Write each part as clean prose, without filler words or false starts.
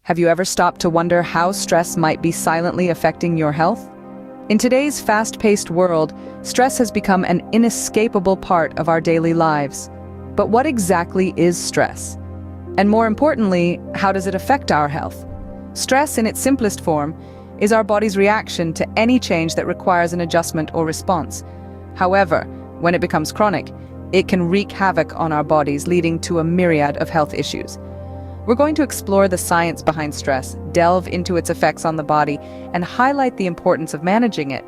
Have you ever stopped to wonder how stress might be silently affecting your health? In today's fast-paced world, stress has become an inescapable part of our daily lives. But what exactly is stress? And more importantly, how does it affect our health? Stress, in its simplest form, is our body's reaction to any change that requires an adjustment or response. However, when it becomes chronic, it can wreak havoc on our bodies, leading to a myriad of health issues. We're going to explore the science behind stress, delve into its effects on the body, and highlight the importance of managing it.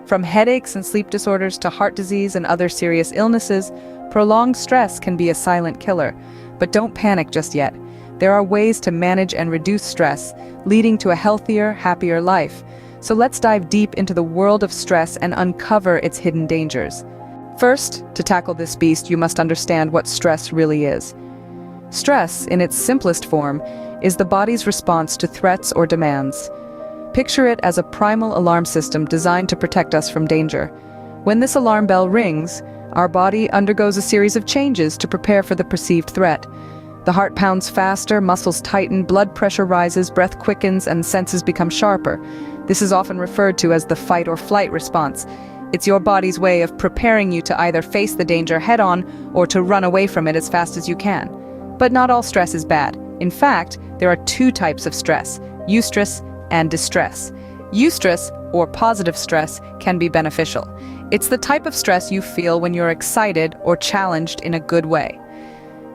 From headaches and sleep disorders to heart disease and other serious illnesses, prolonged stress can be a silent killer. But don't panic just yet. There are ways to manage and reduce stress, leading to a healthier, happier life. So let's dive deep into the world of stress and uncover its hidden dangers. First, to tackle this beast, you must understand what stress really is. Stress, in its simplest form, is the body's response to threats or demands. Picture it as a primal alarm system designed to protect us from danger. When this alarm bell rings, our body undergoes a series of changes to prepare for the perceived threat. The heart pounds faster, muscles tighten, blood pressure rises, breath quickens, and senses become sharper. This is often referred to as the fight or flight response. It's your body's way of preparing you to either face the danger head-on or to run away from it as fast as you can. But not all stress is bad. In fact, there are two types of stress: eustress and distress. Eustress, or positive stress, can be beneficial. It's the type of stress you feel when you're excited or challenged in a good way.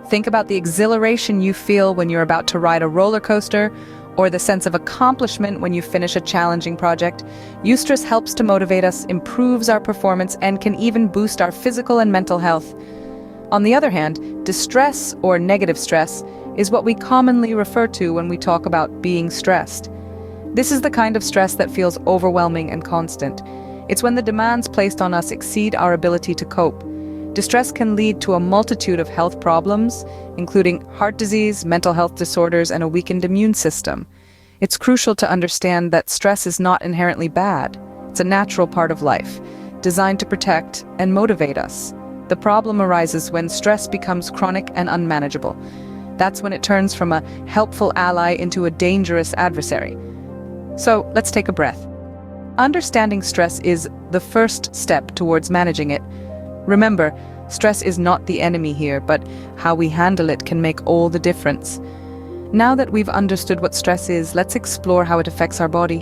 Think about the exhilaration you feel when you're about to ride a roller coaster, or the sense of accomplishment when you finish a challenging project. Eustress helps to motivate us, improves our performance, and can even boost our physical and mental health. On the other hand, distress or negative stress is what we commonly refer to when we talk about being stressed. This is the kind of stress that feels overwhelming and constant. It's when the demands placed on us exceed our ability to cope. Distress can lead to a multitude of health problems, including heart disease, mental health disorders, and a weakened immune system. It's crucial to understand that stress is not inherently bad. It's a natural part of life, designed to protect and motivate us. The problem arises when stress becomes chronic and unmanageable. That's when it turns from a helpful ally into a dangerous adversary. So let's take a breath. Understanding stress is the first step towards managing it. Remember, stress is not the enemy here, but how we handle it can make all the difference. Now that we've understood what stress is, let's explore how it affects our body.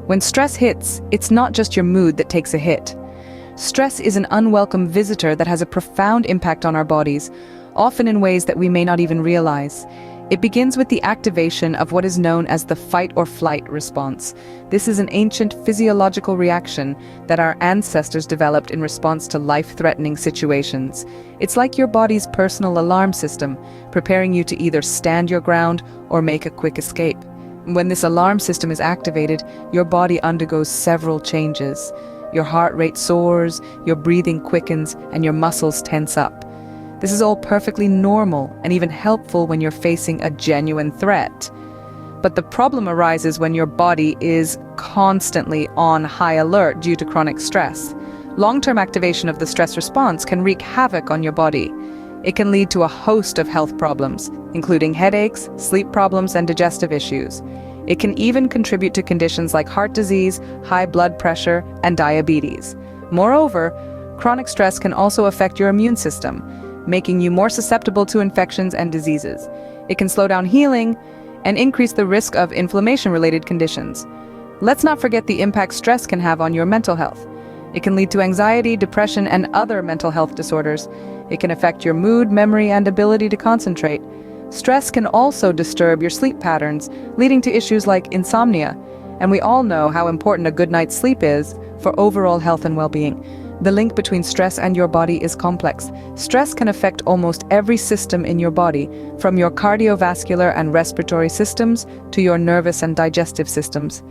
When stress hits, it's not just your mood that takes a hit. Stress is an unwelcome visitor that has a profound impact on our bodies, often in ways that we may not even realize. It begins with the activation of what is known as the fight or flight response. This is an ancient physiological reaction that our ancestors developed in response to life-threatening situations. It's like your body's personal alarm system, preparing you to either stand your ground or make a quick escape. When this alarm system is activated, your body undergoes several changes. Your heart rate soars, your breathing quickens, and your muscles tense up. This is all perfectly normal and even helpful when you're facing a genuine threat. But the problem arises when your body is constantly on high alert due to chronic stress. Long-term activation of the stress response can wreak havoc on your body. It can lead to a host of health problems, including headaches, sleep problems, and digestive issues. It can even contribute to conditions like heart disease, high blood pressure, and diabetes. Moreover, chronic stress can also affect your immune system, making you more susceptible to infections and diseases. It can slow down healing and increase the risk of inflammation-related conditions. Let's not forget the impact stress can have on your mental health. It can lead to anxiety, depression, and other mental health disorders. It can affect your mood, memory, and ability to concentrate. Stress can also disturb your sleep patterns, leading to issues like insomnia. And we all know how important a good night's sleep is for overall health and well-being. The link between stress and your body is complex. Stress can affect almost every system in your body, from your cardiovascular and respiratory systems to your nervous and digestive systems.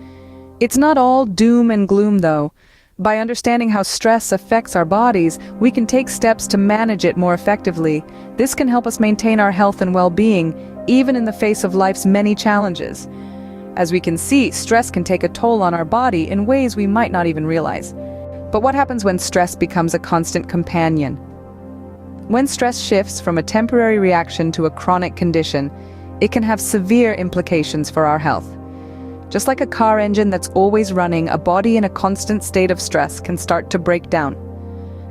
It's not all doom and gloom, though. By understanding how stress affects our bodies, we can take steps to manage it more effectively. This can help us maintain our health and well-being, even in the face of life's many challenges. As we can see, stress can take a toll on our body in ways we might not even realize. But what happens when stress becomes a constant companion? When stress shifts from a temporary reaction to a chronic condition, it can have severe implications for our health. Just like a car engine that's always running, a body in a constant state of stress can start to break down.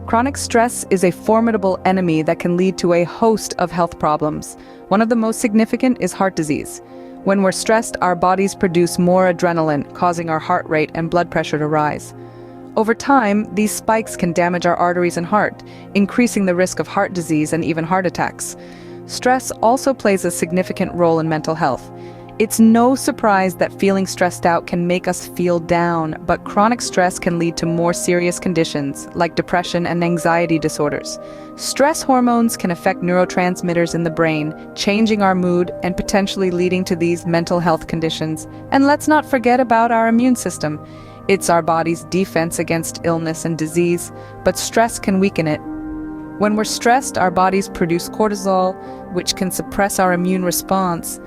Chronic stress is a formidable enemy that can lead to a host of health problems. One of the most significant is heart disease. When we're stressed, our bodies produce more adrenaline, causing our heart rate and blood pressure to rise. Over time, these spikes can damage our arteries and heart, increasing the risk of heart disease and even heart attacks. Stress also plays a significant role in mental health. It's no surprise that feeling stressed out can make us feel down, but chronic stress can lead to more serious conditions like depression and anxiety disorders. Stress hormones can affect neurotransmitters in the brain, changing our mood and potentially leading to these mental health conditions. And let's not forget about our immune system. It's our body's defense against illness and disease, but stress can weaken it. When we're stressed, our bodies produce cortisol, which can suppress our immune response.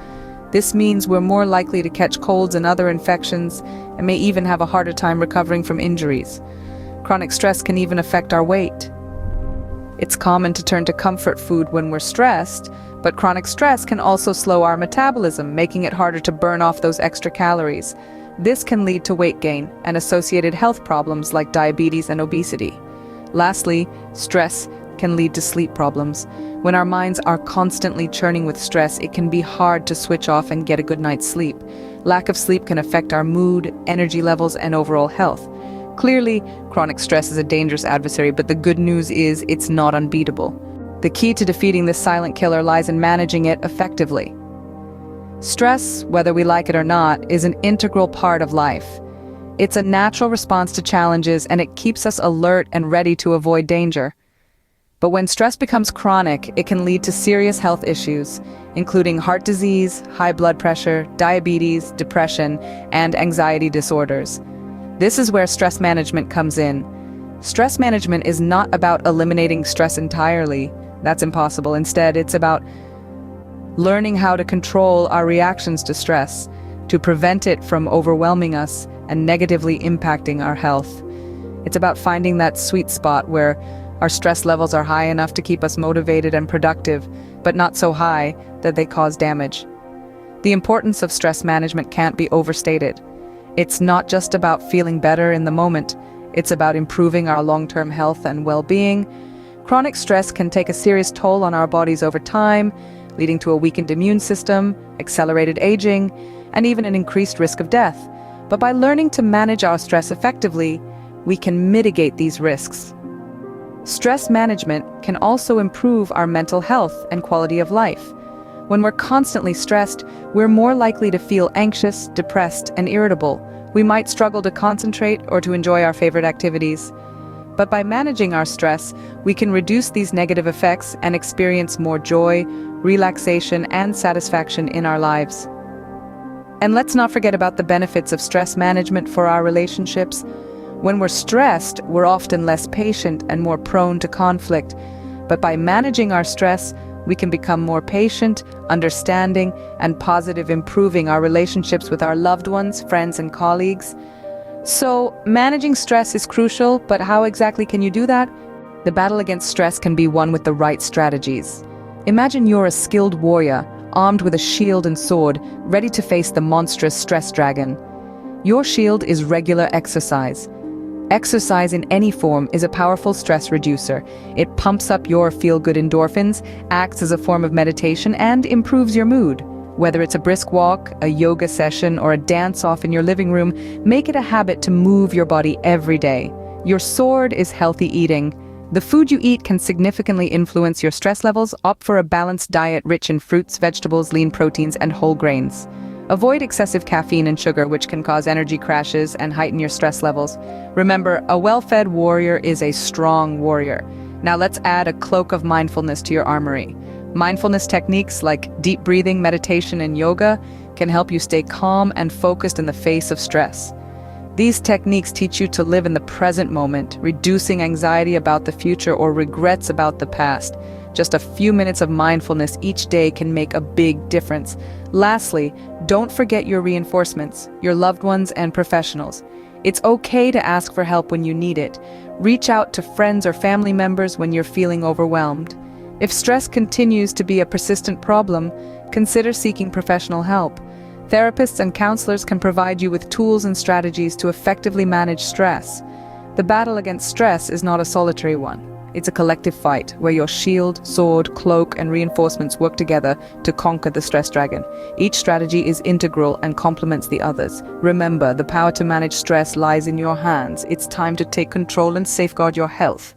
This means we're more likely to catch colds and other infections, and may even have a harder time recovering from injuries. Chronic stress can even affect our weight. It's common to turn to comfort food when we're stressed, but chronic stress can also slow our metabolism, making it harder to burn off those extra calories. This can lead to weight gain and associated health problems like diabetes and obesity. Lastly, stress can lead to sleep problems. When our minds are constantly churning with stress, it can be hard to switch off and get a good night's sleep. Lack of sleep can affect our mood, energy levels, and overall health. Clearly, chronic stress is a dangerous adversary, but the good news is it's not unbeatable. The key to defeating this silent killer lies in managing it effectively. Stress, whether we like it or not, is an integral part of life. It's a natural response to challenges, and it keeps us alert and ready to avoid danger. But when stress becomes chronic, it can lead to serious health issues, including heart disease, high blood pressure, diabetes, depression, and anxiety disorders. This is where stress management comes in. Stress management is not about eliminating stress entirely. That's impossible. Instead, it's about learning how to control our reactions to stress, to prevent it from overwhelming us and negatively impacting our health. It's about finding that sweet spot where our stress levels are high enough to keep us motivated and productive, but not so high that they cause damage. The importance of stress management can't be overstated. It's not just about feeling better in the moment, it's about improving our long-term health and well-being. Chronic stress can take a serious toll on our bodies over time, leading to a weakened immune system, accelerated aging, and even an increased risk of death. But by learning to manage our stress effectively, we can mitigate these risks. Stress management can also improve our mental health and quality of life. When we're constantly stressed, we're more likely to feel anxious, depressed, and irritable. We might struggle to concentrate or to enjoy our favorite activities. But by managing our stress, we can reduce these negative effects and experience more joy, relaxation, and satisfaction in our lives. And let's not forget about the benefits of stress management for our relationships. When we're stressed, we're often less patient and more prone to conflict. But by managing our stress, we can become more patient, understanding, and positive, improving our relationships with our loved ones, friends, and colleagues. So, managing stress is crucial, but how exactly can you do that? The battle against stress can be won with the right strategies. Imagine you're a skilled warrior, armed with a shield and sword, ready to face the monstrous stress dragon. Your shield is regular exercise. Exercise in any form is a powerful stress reducer. It pumps up your feel-good endorphins, acts as a form of meditation, and improves your mood. Whether it's a brisk walk, a yoga session, or a dance-off in your living room, make it a habit to move your body every day. Your sword is healthy eating. The food you eat can significantly influence your stress levels. Opt for a balanced diet rich in fruits, vegetables, lean proteins, and whole grains. Avoid excessive caffeine and sugar, which can cause energy crashes and heighten your stress levels. Remember, a well-fed warrior is a strong warrior. Now let's add a cloak of mindfulness to your armory. Mindfulness techniques like deep breathing, meditation, and yoga can help you stay calm and focused in the face of stress. These techniques teach you to live in the present moment, reducing anxiety about the future or regrets about the past. Just a few minutes of mindfulness each day can make a big difference. Lastly, don't forget your reinforcements, your loved ones and professionals. It's okay to ask for help when you need it. Reach out to friends or family members when you're feeling overwhelmed. If stress continues to be a persistent problem, consider seeking professional help. Therapists and counselors can provide you with tools and strategies to effectively manage stress. The battle against stress is not a solitary one. It's a collective fight where your shield, sword, cloak, and reinforcements work together to conquer the stress dragon. Each strategy is integral and complements the others. Remember, the power to manage stress lies in your hands. It's time to take control and safeguard your health.